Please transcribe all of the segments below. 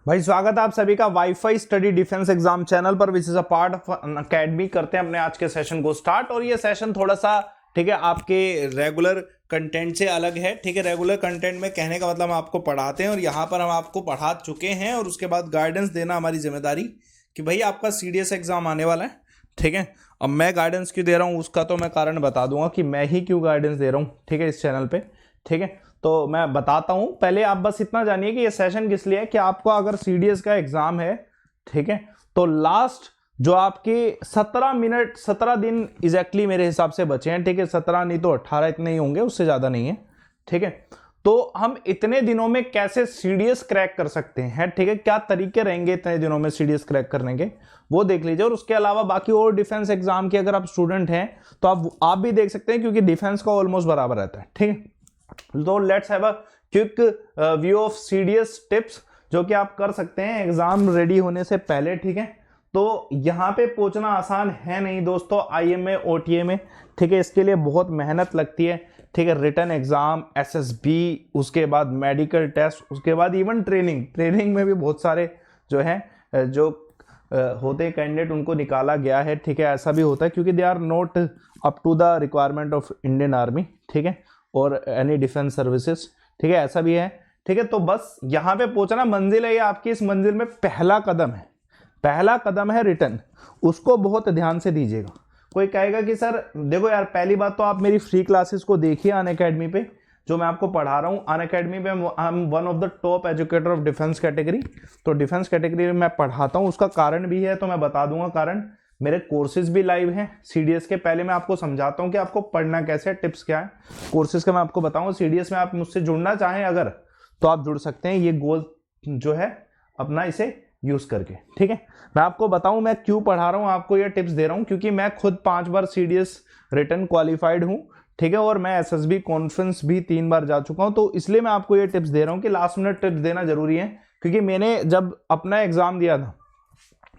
भाई स्वागत है आप सभी का WiFi study defence exam channel पर, which is a part of academy. करते हैं अपने आज के सेशन को स्टार्ट। और ये सेशन थोड़ा सा ठीक है आपके रेगुलर कंटेंट से अलग है। ठीक है, रेगुलर कंटेंट में कहने का मतलब हम आपको पढ़ाते हैं और यहाँ पर हम आपको पढ़ा चुके हैं और उसके बाद गाइडेंस देना हमारी जिम्मेदारी कि भाई आपका सीडीएस एग्जाम आने वाला है। ठीक है, अब मैं गाइडेंस क्यों दे रहा हूँ उसका तो मैं कारण बता दूंगा कि मैं ही क्यों गाइडेंस दे रहा हूँ। ठीक है, इस चैनल पे। ठीक है, तो मैं बताता हूं। पहले आप बस इतना जानिए कि ये सेशन किस लिए है कि आपको अगर सीडीएस का एग्जाम है, ठीक है, तो लास्ट जो आपके 17 दिन एग्जैक्टली मेरे हिसाब से बचे हैं। ठीक है, 17 नहीं तो 18 इतने ही होंगे, उससे ज्यादा नहीं है। ठीक है, तो हम इतने दिनों में कैसे सीडीएस क्रैक कर सकते हैं। ठीक है, क्या तरीके रहेंगे इतने दिनों में सीडीएस क्रैक करने के, वो देख लीजिए। और उसके अलावा बाकी और डिफेंस एग्जाम के अगर आप स्टूडेंट हैं तो आप भी देख सकते हैं, क्योंकि डिफेंस का ऑलमोस्ट बराबर रहता है। ठीक है, तो let's have a quick view of CDS tips जो कि आप कर सकते हैं एग्जाम रेडी होने से पहले। ठीक है, तो यहां पे पहुंचना आसान है नहीं दोस्तों, आईएमए ओटीए में। ठीक है, इसके लिए बहुत मेहनत लगती है। ठीक है, रिटन एग्जाम, एसएसबी, उसके बाद मेडिकल टेस्ट, उसके बाद इवन ट्रेनिंग में भी बहुत सारे जो है जो होते कैंडिडेट उनको निकाला गया है। ठीक है, ऐसा भी होता है क्योंकि they are not up to the requirement of Indian army. ठीक है, और एनी डिफेंस सर्विसेज। ठीक है, ऐसा भी है। ठीक है, तो बस यहां पे पहुंचना मंजिल है, ये आपकी इस मंजिल में पहला कदम है रिटर्न। उसको बहुत ध्यान से दीजिएगा। कोई कहेगा कि सर देखो यार, पहली बात तो आप मेरी फ्री क्लासेस को देखिए अनअकैडमी पे, जो मैं आपको पढ़ा रहा हूँ। अनअकैडमी पे I am one of the top educator of defence category. तो डिफेंस कैटेगरी में मैं पढ़ाता हूँ, उसका कारण भी है, तो मैं बता दूंगा कारण। मेरे कोर्सेज भी लाइव हैं सीडीएस के। पहले मैं आपको समझाता हूं कि आपको पढ़ना कैसे है, टिप्स क्या है कोर्सेज का मैं आपको बताऊंगा। सीडीएस में आप मुझसे जुड़ना चाहें अगर, तो आप जुड़ सकते हैं, ये गोल जो है अपना इसे यूज करके। ठीक है, मैं आपको बताऊं मैं क्यों पढ़ा रहा हूं, आपको ये टिप्स दे रहा हूं, क्योंकि मैं खुद 5 बार सीडीएस रिटर्न क्वालिफाइड हूं। ठीक है, और मैं एसएसबी कॉन्फ्रेंस भी 3 बार जा चुका हूं। तो इसलिए मैं आपको ये टिप्स दे रहा हूं कि लास्ट मिनट टिप्स देना जरूरी है, क्योंकि मैंने जब अपना एग्जाम दिया था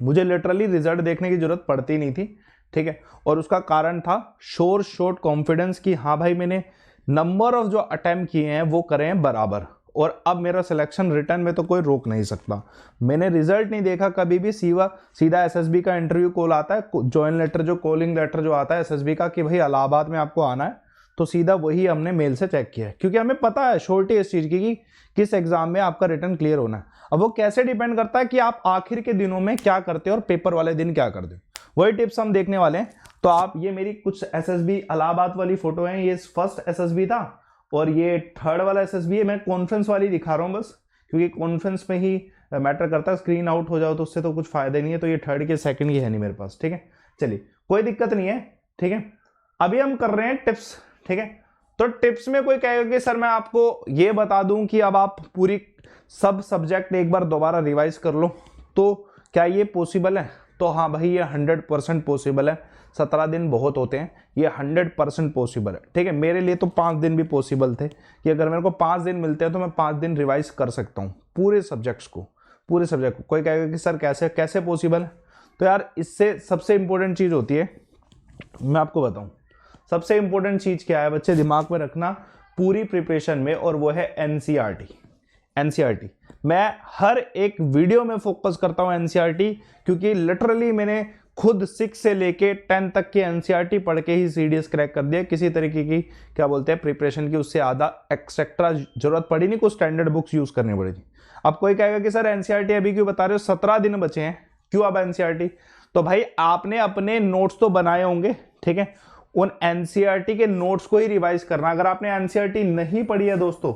मुझे लिटरली रिजल्ट देखने की जरूरत पड़ती नहीं थी। ठीक है, और उसका कारण था शॉर्ट कॉन्फिडेंस कि हाँ भाई मैंने नंबर ऑफ जो अटेम्प्ट किए हैं वो करे हैं बराबर, और अब मेरा सिलेक्शन रिटर्न में तो कोई रोक नहीं सकता। मैंने रिजल्ट नहीं देखा कभी भी, सीधा एसएसबी का इंटरव्यू कॉल आता है, ज्वाइन लेटर जो कॉलिंग लेटर जो आता है एसएसबी का कि भाई इलाहाबाद में आपको आना है, तो सीधा वही हमने मेल से चेक किया है, क्योंकि हमें पता है श्योरिटी इस चीज की कि किस एग्जाम में आपका रिटर्न क्लियर होना है। अब वो कैसे डिपेंड करता है कि आप आखिर के दिनों में क्या करते हो और पेपर वाले दिन क्या करते हो, वही टिप्स हम देखने वाले हैं। तो आप ये मेरी कुछ एसएसबी इलाहाबाद वाली फोटो है, ये फर्स्ट एसएसबी था और ये थर्ड वाला एसएसबी है। मैं कॉन्फ्रेंस वाली दिखा रहा हूँ बस, क्योंकि कॉन्फ्रेंस में ही मैटर करता है, स्क्रीन आउट हो जाओ तो उससे तो कुछ फायदा नहीं है। तो ये थर्ड के सेकंड की है नहीं मेरे पास। ठीक है, चलिए कोई दिक्कत नहीं है। ठीक है, अभी हम कर रहे हैं टिप्स। ठीक है, तो टिप्स में कोई कहेगा कि सर मैं आपको ये बता दूं कि अब आप पूरी सब सब्जेक्ट एक बार दोबारा रिवाइज कर लो, तो क्या ये पॉसिबल है? तो हाँ भाई, ये 100% पॉसिबल है। 17 दिन बहुत होते हैं, ये 100% पॉसिबल है। ठीक है, मेरे लिए तो 5 दिन भी पॉसिबल थे कि अगर मेरे को 5 दिन मिलते हैं तो मैं 5 दिन रिवाइज कर सकता हूँ पूरे सब्जेक्ट्स को, पूरे सब्जेक्ट को। कोई कहेगा कि सर कैसे पॉसिबल है? तो यार इससे सबसे इंपॉर्टेंट चीज होती है, मैं आपको बताऊं सबसे इंपॉर्टेंट चीज क्या है बच्चे, दिमाग में रखना पूरी प्रिपरेशन में, और वो है एनसीईआरटी। मैं हर एक वीडियो में फोकस करता हूं एनसीईआरटी, क्योंकि लिटरली मैंने खुद 6 से लेके 10 तक की एनसीईआरटी पढ़ के ही सीडीएस क्रैक कर दिया। किसी तरीके की क्या बोलते हैं प्रिपरेशन की उससे आधा एक्सेट्रा जरूरत पड़ी नहीं, कुछ स्टैंडर्ड बुक्स यूज करनी पड़ी थी। अब कोई कहेगा कि सर एनसीईआरटी अभी क्यों बता रहे हो, 17 दिन बचे हैं, क्यों अब एनसीईआरटी? तो भाई आपने अपने नोट्स तो बनाए होंगे। ठीक है, उन एनसीईआरटी के नोट्स को ही रिवाइज करना। अगर आपने एनसीईआरटी नहीं पढ़ी है दोस्तों,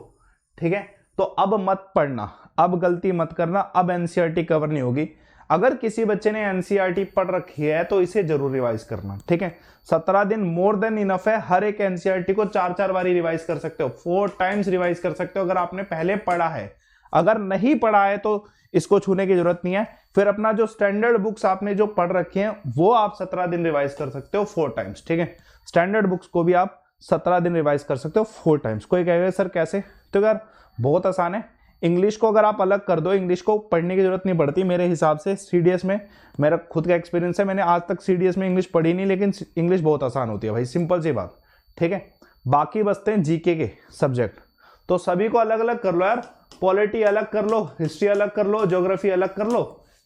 ठीक है, तो अब मत पढ़ना, अब गलती मत करना, अब एनसीईआरटी कवर नहीं होगी। अगर किसी बच्चे ने एनसीईआरटी पढ़ रखी है तो इसे जरूर रिवाइज करना। ठीक है, 17 दिन मोर देन इनफ है। हर एक एनसीईआरटी को 4 बारी रिवाइज कर सकते हो, 4 टाइम्स रिवाइज कर सकते हो अगर आपने पहले पढ़ा है। अगर नहीं पढ़ा है तो इसको छूने की जरूरत नहीं है। फिर अपना जो स्टैंडर्ड बुक्स आपने जो पढ़ रखे हैं वो आप 17 दिन रिवाइज कर सकते हो 4 टाइम्स। ठीक है, स्टैंडर्ड बुक्स को भी आप 17 दिन रिवाइज कर सकते हो 4 टाइम्स। कोई कहेगा सर कैसे? तो यार बहुत आसान है। इंग्लिश को अगर आप अलग कर दो, इंग्लिश को पढ़ने की जरूरत नहीं पड़ती मेरे हिसाब से। सीडीएस में मेरा खुद का एक्सपीरियंस है, मैंने आज तक सीडीएस में इंग्लिश पढ़ी नहीं, लेकिन इंग्लिश बहुत आसान होती है भाई, सिंपल सी बात। ठीक है, बाकी बचते हैं जीके के सब्जेक्ट, तो सभी को अलग अलग कर लो यार। पॉलिटी अलग कर लो, हिस्ट्री अलग कर लो, ज्योग्राफी अलग कर लो,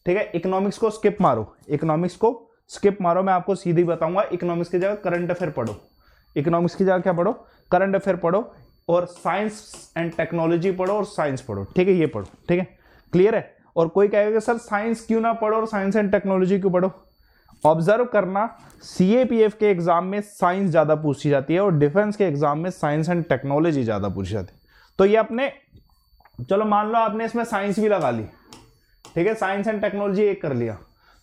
ठीक है। इकोनॉमिक्स को स्किप मारो, इकोनॉमिक्स को स्किप मारो, मैं आपको सीधी बताऊंगा, इकोनॉमिक्स की जगह करंट अफेयर पढ़ो, इकोनॉमिक्स की जगह क्या पढ़ो, करंट अफेयर पढ़ो, और साइंस एंड टेक्नोलॉजी पढ़ो और साइंस पढ़ो, ठीक है, ये पढ़ो, ठीक है, क्लियर है। और कोई कहेगा कि सर साइंस क्यों ना पढ़ो और साइंस एंड टेक्नोलॉजी क्यों पढ़ो, ऑब्जर्व करना, सीएपीएफ के एग्जाम में साइंस ज्यादा पूछी जाती है और डिफेंस के एग्जाम में साइंस एंड टेक्नोलॉजी ज्यादा पूछी जाती है। तो ये अपने, चलो मान लो आपने इसमें साइंस भी लगा ली, ठीक है, साइंस एंड टेक्नोलॉजी एक कर लिया,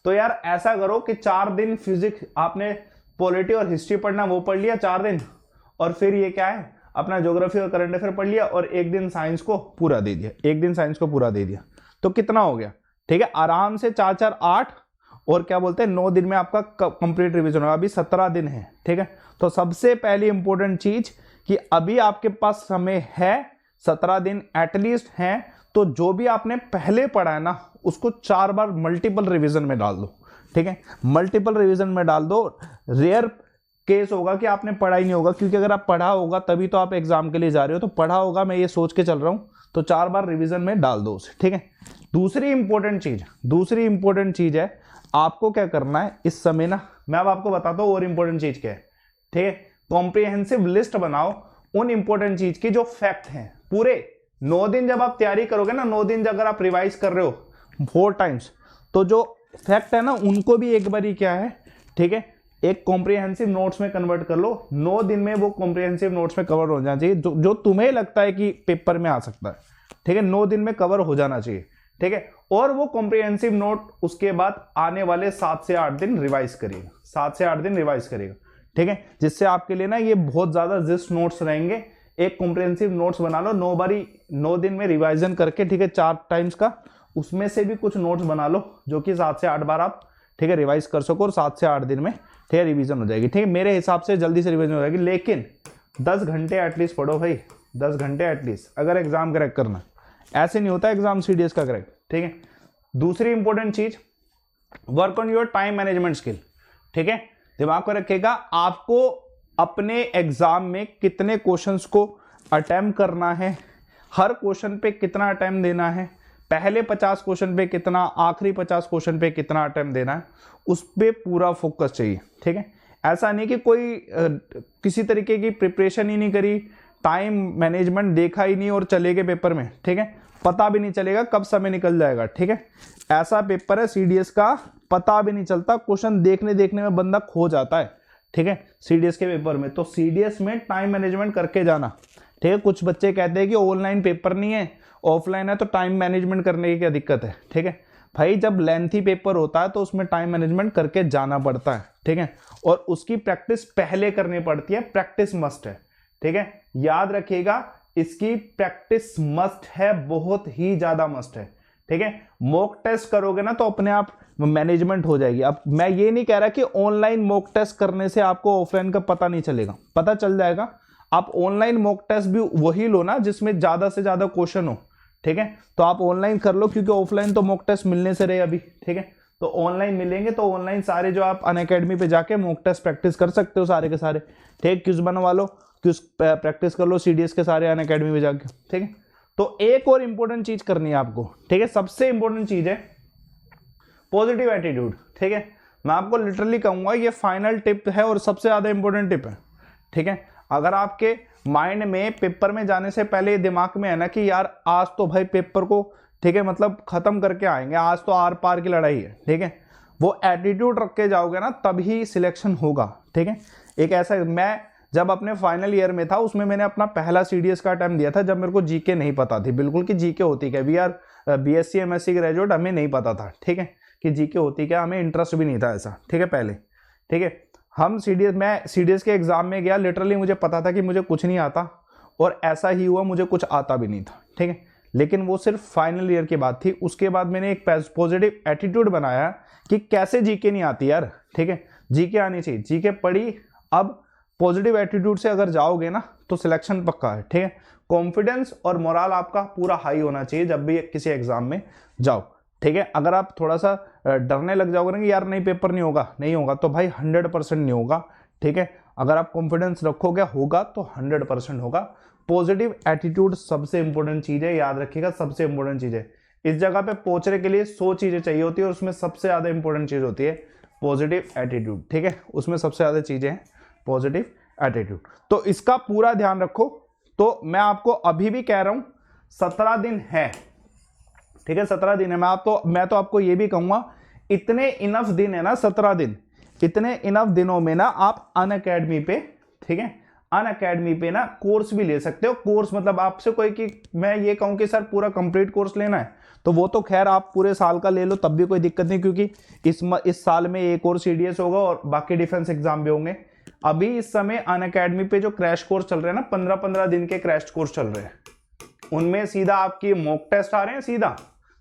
तो यार ऐसा करो कि 4 दिन फिजिक्स आपने पॉलिटी और हिस्ट्री पढ़ना वो पढ़ लिया 4 दिन, और फिर ये क्या है अपना ज्योग्राफी और करंट अफेयर पढ़ लिया, और एक दिन साइंस को पूरा दे दिया, एक दिन साइंस को पूरा दे दिया, तो कितना हो गया, ठीक है, आराम से 4 4 8, और क्या बोलते हैं 9 दिन में आपका कंप्लीट रिवीजन होगा। अभी 17 दिन है, ठीक है। तो सबसे पहली इंपॉर्टेंट चीज कि अभी आपके पास समय है, 17 दिन एटलीस्ट है, तो जो भी आपने पहले पढ़ा है ना उसको 4 बार मल्टीपल रिवीजन में डाल दो, ठीक है, मल्टीपल रिवीजन में डाल दो। रेयर केस होगा कि आपने पढ़ा ही नहीं होगा, क्योंकि अगर आप पढ़ा होगा तभी तो आप एग्जाम के लिए जा रहे हो, तो पढ़ा होगा मैं ये सोच के चल रहा हूं, तो 4 बार रिवीजन में डाल दो उसे, ठीक है। दूसरी इंपॉर्टेंट चीज है, आपको क्या करना है इस समय ना, मैं अब आपको बताता हूं और इंपॉर्टेंट चीज क्या है, ठीक है। कॉम्प्रिहेंसिव लिस्ट बनाओ उन इंपॉर्टेंट चीज की जो फैक्ट हैं। पूरे 9 दिन जब आप तैयारी करोगे ना, 9 दिन अगर आप रिवाइज कर रहे हो 4 टाइम्स, तो जो फैक्ट है ना उनको भी एक बार ही क्या है, ठीक है, एक कॉम्प्रिहेंसिव नोट्स में कन्वर्ट कर लो। 9 दिन में वो कॉम्प्रिहेंसिव नोट्स में कवर हो जाना चाहिए, जो तुम्हें लगता है कि पेपर में आ सकता है, ठीक है, 9 दिन में कवर हो जाना चाहिए, ठीक है। और वो कॉम्प्रिहेंसिव नोट उसके बाद आने वाले 7 से 8 दिन रिवाइज करिएगा, 7 से 8 दिन रिवाइज करिएगा, ठीक है, जिससे आपके लिए ना ये बहुत ज्यादा जिस्ट नोट्स रहेंगे। एक कॉम्प्रिहेंसिव नोट्स बना लो, 9 दिन में रिवाइजन करके, ठीक है, 4 टाइम्स का, उसमें से भी कुछ नोट्स बना लो जो कि 7 से 8 बार आप, ठीक है, रिवाइज कर सको, और 7 से 8 दिन में, ठीक है, रिवीजन हो जाएगी, ठीक है। मेरे हिसाब से जल्दी से रिवीजन हो जाएगी, लेकिन 10 घंटे एटलीस्ट पढ़ो भाई, 10 घंटे एटलीस्ट, अगर एग्जाम क्रैक करना, ऐसे नहीं होता एग्जाम सीडीएस का क्रैक, ठीक है। दूसरी इंपॉर्टेंट चीज, work on your time management skill, ठीक है, दिमाग में रखिएगा, आपको अपने एग्जाम में कितने क्वेश्चंस को अटेम्प्ट करना है, हर क्वेश्चन पे कितना अटेम्प्ट देना है, पहले 50 क्वेश्चन पे कितना, आखिरी 50 क्वेश्चन पे कितना अटेम्प्ट देना है, उस पे पूरा फोकस चाहिए, ठीक है। ऐसा नहीं कि कोई किसी तरीके की प्रिपरेशन ही नहीं करी, टाइम मैनेजमेंट देखा ही नहीं और चले गए पेपर में, ठीक है, पता भी नहीं चलेगा कब समय निकल जाएगा, ठीक है। ऐसा पेपर है सीडीएस का, पता भी नहीं चलता, क्वेश्चन देखने देखने में बंदा खो जाता है, ठीक है, सीडीएस के पेपर में। तो सीडीएस में टाइम मैनेजमेंट करके जाना, ठीक है। कुछ बच्चे कहते हैं कि ऑनलाइन पेपर नहीं है, ऑफलाइन है, तो टाइम मैनेजमेंट करने की क्या दिक्कत है, ठीक है भाई। जब लेंथी पेपर होता है तो उसमें टाइम मैनेजमेंट करके जाना पड़ता है, ठीक है, और उसकी प्रैक्टिस पहले करनी पड़ती है, प्रैक्टिस मस्ट है, ठीक है, याद रखिएगा, इसकी प्रैक्टिस मस्ट है, बहुत ही ज्यादा मस्ट है, ठीक है। मॉक टेस्ट करोगे ना तो अपने आप मैनेजमेंट हो जाएगी। अब मैं ये नहीं कह रहा कि ऑनलाइन मॉक टेस्ट करने से आपको ऑफलाइन का पता नहीं चलेगा, पता चल जाएगा। आप ऑनलाइन मॉक टेस्ट भी वही लो ना जिसमें ज्यादा से ज्यादा क्वेश्चन हो, ठीक है, तो आप ऑनलाइन कर लो, क्योंकि ऑफलाइन तो मॉक टेस्ट मिलने से रहे अभी, ठीक है। तो ऑनलाइन मिलेंगे, तो ऑनलाइन सारे जो आप अनअकैडमी पे जाके मॉक टेस्ट प्रैक्टिस कर सकते हो सारे के सारे, ठीक, क्विज बनवा लो, क्विज प्रैक्टिस कर लो सीडीएस के सारे अनअकैडमी पे जाके, ठीक है। तो एक और इंपॉर्टेंट चीज करनी है आपको, ठीक है, सबसे इंपॉर्टेंट चीज है पॉजिटिव एटीट्यूड, ठीक है। मैं आपको लिटरली कहूंगा ये फाइनल टिप है और सबसे ज्यादा इंपॉर्टेंट टिप है, ठीक है। अगर आपके माइंड में पेपर में जाने से पहले दिमाग में है ना कि यार आज तो भाई पेपर को, ठीक है, मतलब खत्म करके आएंगे, आज तो आर पार की लड़ाई है, ठीक है, वो एटीट्यूड रख के जाओगे ना तभी सिलेक्शन होगा, ठीक है। एक ऐसा, मैं जब अपने फाइनल ईयर में था उसमें मैंने अपना पहला सीडीएस का अटेम्प्ट दिया था, जब मेरे को जीके नहीं पता थी बिल्कुल कि जीके होती क्या, we are BSc MSc graduate, हमें नहीं पता था, ठीक है, कि जीके होती क्या, हमें इंटरेस्ट भी नहीं था ऐसा, ठीक है, पहले, ठीक है। हम मैं सीडीएस के एग्जाम में गया, लिटरली मुझे पता था कि मुझे कुछ नहीं आता, और ऐसा ही हुआ, मुझे कुछ आता भी नहीं था, ठीक है, लेकिन वो सिर्फ फाइनल ईयर की बात थी। उसके बाद मैंने एक पॉजिटिव एटीट्यूड बनाया कि कैसे जीके नहीं आती यार, ठीक है, जीके आनी चाहिए, जीके पढ़ी। अब पॉजिटिव एटीट्यूड से अगर जाओगे ना तो सिलेक्शन पक्का है, ठीक है। कॉन्फिडेंस और मोरल आपका पूरा हाई होना चाहिए जब भी किसी एग्जाम में जाओ, ठीक है। अगर आप थोड़ा सा डरने लग जाओगे ना कि यार नहीं पेपर नहीं होगा, तो भाई 100% नहीं होगा, ठीक है। अगर आप कॉन्फिडेंस रखोगे होगा तो 100% होगा, पॉजिटिव एटीट्यूड सबसे इंपॉर्टेंट चीज है, याद रखिएगा, सबसे इंपॉर्टेंट चीज है। इस जगह पे पहुंचने के लिए 100 चीजें चाहिए होती है और उसमें सबसे ज्यादा इंपॉर्टेंट चीज होती है पॉजिटिव एटीट्यूड, ठीक है, उसमें सबसे ज्यादा चीजें हैं पॉजिटिव एटीट्यूड। तो इसका पूरा ध्यान रखो। तो मैं आपको अभी भी कह रहा हूं 17 दिन है, ठीक है, 17 दिन है। मैं तो आपको ये भी कहूंगा इतने इनफ दिन है ना, 17 दिन, इतने इनफ दिनों में ना आप अनअकैडमी पे, ठीक है, अनअकैडमी पे ना कोर्स भी ले सकते हो। कोर्स मतलब आपसे कोई कि मैं ये कहूं कि सर पूरा कंप्लीट कोर्स लेना है, तो वो तो खैर आप पूरे साल का ले लो तब भी कोई दिक्कत नहीं, क्योंकि इस साल में एक और सीडीएस होगा और बाकी डिफेंस एग्जाम भी होंगे। अभी इस समय अनअकैडमी पे जो क्रैश कोर्स चल रहे हैं ना, 15-15 दिन के क्रैश कोर्स चल रहे हैं, उनमें सीधा आपकी मॉक टेस्ट आ रहे हैं,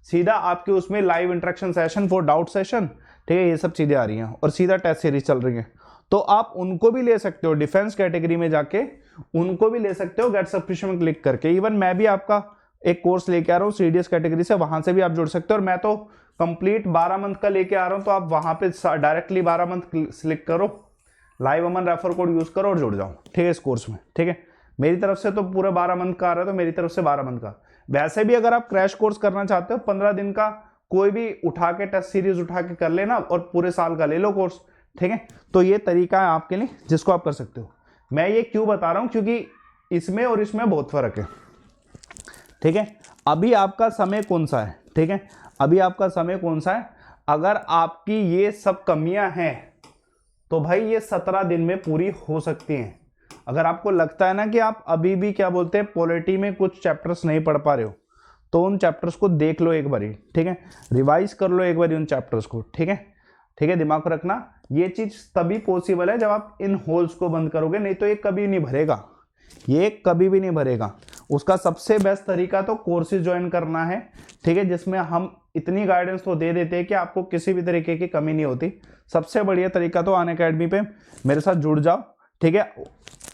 सीधा आपके उसमें live interaction session for doubt session, ठीक है, ये सब चीजें आ रही हैं और सीधा टेस्ट सीरीज चल रही है। तो आप उनको भी ले सकते हो, डिफेंस कैटेगरी में जाके उनको भी ले सकते हो गेट सब्सक्रिप्शन में क्लिक करके। इवन मैं भी आपका एक कोर्स लेके आ रहा हूँ सीडीएस कैटेगरी से, वहां से भी आप जुड़ सकते हो। और मैं तो कंप्लीट 12 मंथ का लेके आ रहा हूँ, तो आप वहां पे डायरेक्टली 12 मंथ सिलेक्ट करो, लाइव अमन रेफर कोड यूज करो और जुड़ जाओ, ठीक है, इस कोर्स में, ठीक है। मेरी तरफ से तो पूरा 12 मंथ का आ रहा है, तो मेरी तरफ से 12 मंथ का। वैसे भी अगर आप क्रैश कोर्स करना चाहते हो 15 दिन का, कोई भी उठा के टेस्ट सीरीज उठा के कर लेना और पूरे साल का ले लो कोर्स, ठीक है। तो ये तरीका है आपके लिए जिसको आप कर सकते हो। मैं ये क्यों बता रहा हूं, क्योंकि इसमें और इसमें बहुत फर्क है, ठीक है। अभी आपका समय कौन सा है, ठीक है, अभी आपका समय कौन सा है। अगर आपकी ये सब कमियां हैं तो भाई ये 17 दिन में पूरी हो सकती हैं। अगर आपको लगता है ना कि आप अभी भी क्या बोलते हैं पॉलिटी में कुछ चैप्टर्स नहीं पढ़ पा रहे हो, तो उन चैप्टर्स को देख लो एक बारी, ठीक है, रिवाइज कर लो एक बारी उन चैप्टर्स को, ठीक है, ठीक है। दिमाग में रखना, ये चीज तभी पॉसिबल है जब आप इन होल्स को बंद करोगे, नहीं तो ये कभी नहीं भरेगा, ये कभी भी नहीं भरेगा। उसका सबसे बेस्ट तरीका तो कोर्सेज ज्वाइन करना है, ठीक है, जिसमें हम इतनी गाइडेंस तो दे देते हैं कि आपको किसी भी तरीके की कमी नहीं होती। सबसे बढ़िया तरीका तो अनअकैडमी पे मेरे साथ जुड़ जाओ, ठीक है।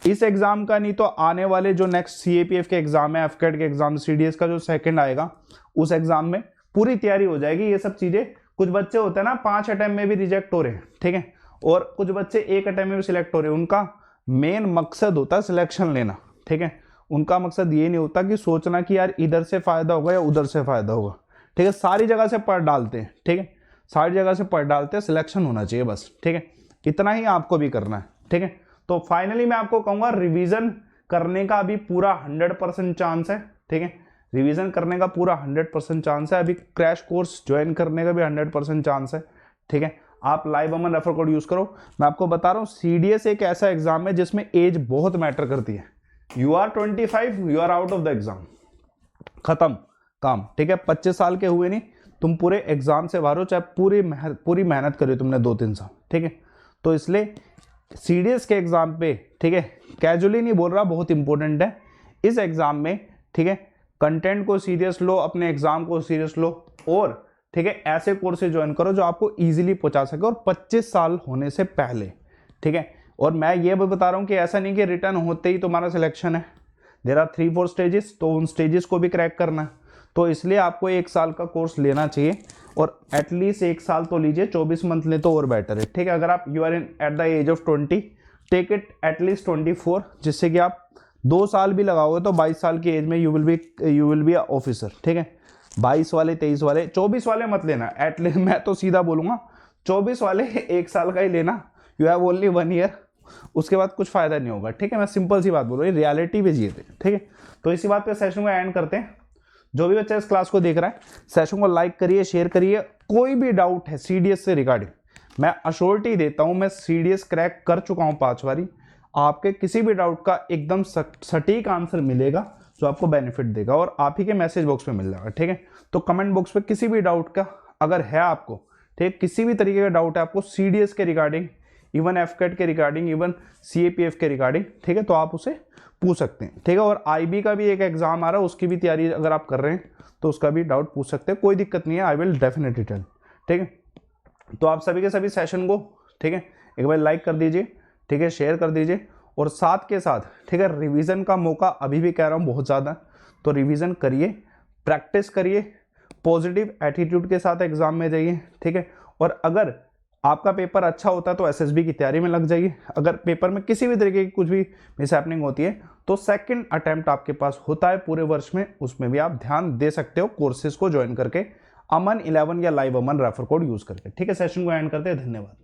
इस एग्जाम का नहीं तो आने वाले जो नेक्स्ट सीएपीएफ के एग्जाम है, एफकेट के एग्जाम, सीडीएस का जो सेकंड आएगा, उस एग्जाम में पूरी तैयारी हो जाएगी। ये सब चीजें, कुछ बच्चे होते हैं ना 5 अटेम्प्ट में भी रिजेक्ट हो रहे हैं, ठीक है, और कुछ बच्चे 1 अटेम्प्ट में भी सिलेक्ट हो रहे हैं। उनका मेन मकसद होता है सिलेक्शन लेना, ठीक है। उनका मकसद ये नहीं होता कि सोचना कि यार इधर से फायदा होगा या उधर से फायदा होगा, ठीक है। सारी जगह से पढ़ डालते हैं, ठीक है, सारी जगह से पढ़ डालते हैं, सिलेक्शन होना चाहिए बस, ठीक है। इतना ही आपको भी करना है, ठीक है। तो फाइनली मैं आपको कहूंगा रिवीजन करने का अभी पूरा 100% चांस है, ठीक है, रिवीजन करने का पूरा 100% चांस है। अभी क्रैश कोर्स ज्वाइन करने का भी 100% चांस है, ठीक है। आप लाइव अमन रेफर कोड यूज करो। मैं आपको बता रहा हूँ सीडीएस एक ऐसा एग्जाम है जिसमें एज बहुत मैटर करती है। You are 25, you are out of the exam, खत्म काम, ठीक है। 25 साल के हुए नहीं, तुम पूरे एग्जाम से बाहर हो, चाहे पूरी मेहनत करी तुमने 2-3 साल, ठीक है। तो इसलिए सीडीएस के एग्जाम पे, ठीक है, कैजुअली नहीं बोल रहा, बहुत इंपॉर्टेंट है इस एग्जाम में, ठीक है। कंटेंट को सीरियस लो, अपने एग्जाम को सीरियस लो और, ठीक है, ऐसे कोर्सेज ज्वाइन करो जो आपको इजीली पहुंचा सके और 25 साल होने से पहले, ठीक है। और मैं ये भी बता रहा हूं कि ऐसा नहीं कि रिटर्न होते ही तुम्हारा सिलेक्शन है, देयर आर 3-4 स्टेजेस, तो उन स्टेजेस को भी क्रैक करना है। तो इसलिए आपको 1 साल का कोर्स लेना चाहिए और एटलीस्ट 1 साल तो लीजिए, 24 मंथ ले तो और बेटर है, ठीक है। अगर आप you are in at the age of 20, take it at least 24, जिससे कि आप 2 साल भी लगाओगे तो 22 साल की एज में यू विल बी ऑफिसर, ठीक है। 22 वाले, 23 वाले, 24 वाले मत लेना एटलीस्ट, मैं तो सीधा बोलूंगा 24 वाले 1 साल का ही लेना, यू हैव ओनली 1 ईयर, उसके बाद कुछ फायदा नहीं होगा, ठीक है। मैं सिंपल सी बात बोल रहा हूँ, रियलिटी पे जिए थे, ठीक है। तो इसी बात पे सेशन को एंड करते हैं। जो भी बच्चा इस क्लास को देख रहा है, सेशन को लाइक करिए, शेयर करिए। कोई भी डाउट है सीडीएस से रिगार्डिंग, मैं अश्योरिटी देता हूं, मैं सीडीएस क्रैक कर चुका हूं 5 बारी। आपके किसी भी डाउट का एकदम सटीक आंसर मिलेगा जो आपको बेनिफिट देगा और आप ही के मैसेज बॉक्स में मिल जाएगा, ठीक है। तो कमेंट बॉक्स पे किसी भी डाउट का अगर है आपको, ठीक, किसी भी तरीके का डाउट है आपको सीडीएस के रिगार्डिंग, इवन एफकेट के रिगार्डिंग, इवन सीएपीएफ के रिगार्डिंग, ठीक है, तो आप उसे पूछ सकते हैं, ठीक है। और आईबी का भी एक एग्जाम आ रहा है, उसकी भी तैयारी अगर आप कर रहे हैं तो उसका भी डाउट पूछ सकते हैं, कोई दिक्कत नहीं है, आई विल डेफिनेटली टेल, ठीक है। तो आप सभी के सभी सेशन को, ठीक है, एक बार लाइक कर दीजिए, ठीक है, शेयर कर दीजिए और साथ के साथ, ठीक है, रिवीजन का मौका अभी भी कह रहा हूँ बहुत ज़्यादा, तो रिवीजन करिए, प्रैक्टिस करिए, पॉजिटिव एटीट्यूड के साथ एग्जाम में जाइए, ठीक है। और अगर आपका पेपर अच्छा होता है तो एसएसबी की तैयारी में लग जाइए। अगर पेपर में किसी भी तरीके की कुछ भी मिसहैपनिंग होती है तो सेकंड अटेम्प्ट आपके पास होता है पूरे वर्ष में, उसमें भी आप ध्यान दे सकते हो कोर्सेज को ज्वाइन करके, अमन 11 या लाइव अमन रेफर कोड यूज करके। ठीक है, सेशन को एंड करते हैं, धन्यवाद।